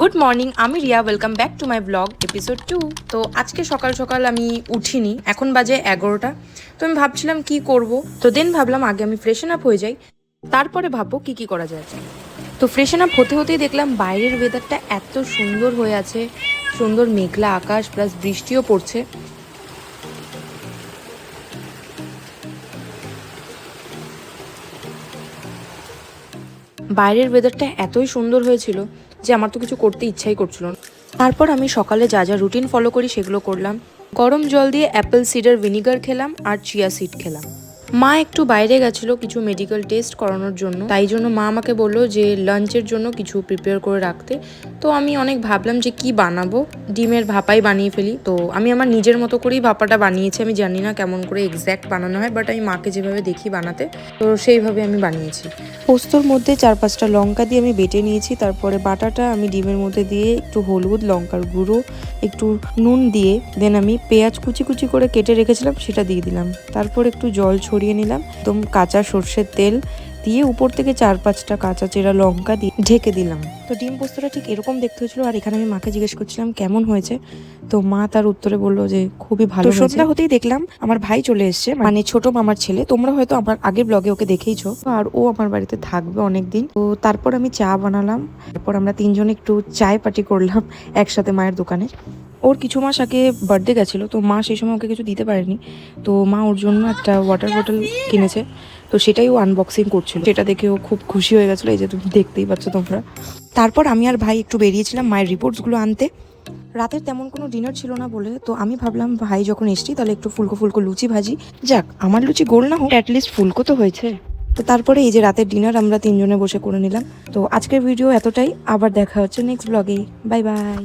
Good morning, আমি Riya. Welcome back to my blog episode 2। তো আজকে সকাল সকাল আমি উঠিনি, এখন বাজে 11টা। তো আমি ভাবছিলাম কি করব, তো দেন ভাবলাম আগে আমি ফ্রেশন আপ হয়ে যাই, তারপরে ভাববো কি করা যায়। তো ফ্রেশন আপ হতে হতেই দেখলাম বাইরের ওয়েদারটা এত সুন্দর হয়ে আছে, সুন্দর মেঘলা আকাশ প্লাস বৃষ্টিও পড়ছে। বাইরের ওয়েদারটা এতই সুন্দর হয়েছিল যে আমার তো কিছু করতে ইচ্ছাই করছিল না। তারপর আমি সকালে যা যা রুটিন ফলো করি সেগুলো করলাম। গরম জল দিয়ে অ্যাপেল সিডার ভিনিগার খেলাম আর চিয়া সিড খেলাম। মা একটু বাইরে গেছিলো কিছু মেডিকেল টেস্ট করানোর জন্য, তাই জন্য মা আমাকে বললো যে লাঞ্চের জন্য কিছু প্রিপেয়ার করে রাখতে। তো আমি অনেক ভাবলাম যে কি বানাবো, ডিমের ভাপাই বানিয়ে ফেলি। তো আমি আমার নিজের মতো করেই ভাপাটা বানিয়েছি। আমি জানি না কেমন করে এক্স্যাক্ট বানানো হয়, বাট আমি মাকে যেভাবে দেখি বানাতে, তো সেইভাবে আমি বানিয়েছি। পোস্তর মধ্যে 4-5টা লঙ্কা দিয়ে আমি বেটে নিয়েছি। তারপরে বাটাটা আমি ডিমের মধ্যে দিয়ে একটু হলুদ, লঙ্কার গুঁড়ো, একটু নুন দিয়ে দেন আমি পেঁয়াজ কুচি কুচি করে কেটে রেখেছিলাম সেটা দিয়ে দিলাম। তারপর একটু জল ছড়িয়ে নিলাম, একদম কাঁচা সর্ষের তেল দিয়ে উপর থেকে 4-5টা কাঁচা চেরা লঙ্কা দিয়ে ঢেকে দিলাম। তো ডিম পোস্তটা ঠিক এরকম দেখতে হয়েছিল। আর এখানে আমি মাকে জিজ্ঞেস করছিলাম কেমন হয়েছে, তো মা তার উত্তরে বললো যে খুবই ভালো। সন্ধ্যা হতেই দেখলাম আমার ভাই চলে এসছে, মানে ছোট মামার ছেলে। তোমরা হয়তো আমার আগের ব্লগে ওকে দেখেইছো। আর ও আমার বাড়িতে থাকবে অনেকদিন। তো তারপর আমি চা বানালাম, তারপর আমরা তিনজনে একটু চায় পার্টি করলাম একসাথে মায়ের দোকানে। ওর কিছু মাস আগে বার্থডে গেছিলো, তো মা সেই সময় ওকে কিছু দিতে পারেনি। তো মা ওর জন্য একটা ওয়াটার বটল কিনেছে, তো সেটাই ও আনবক্সিং করছিল। সেটা দেখে ও খুব খুশি হয়ে গেছিলো, এই যে তুমি দেখতেই পাচ্ছ তোমরা। তারপর আমি আর ভাই একটু বেরিয়েছিলাম মায়ের রিপোর্টসগুলো আনতে। রাতের তেমন কোনো ডিনার ছিল না বলে তো আমি ভাবলাম ভাই যখন এসছি তাহলে একটু ফুলকো ফুলকো লুচি ভাজি। যাক, আমার লুচি গোল না হোক, অ্যাটলিস্ট ফুলকো তো হয়েছে। তো তারপরে এই যে রাতের ডিনার আমরা তিনজনে বসে করে নিলাম। তো আজকের ভিডিও এতটাই, আবার দেখা হচ্ছে নেক্সট ব্লগে। Bye bye.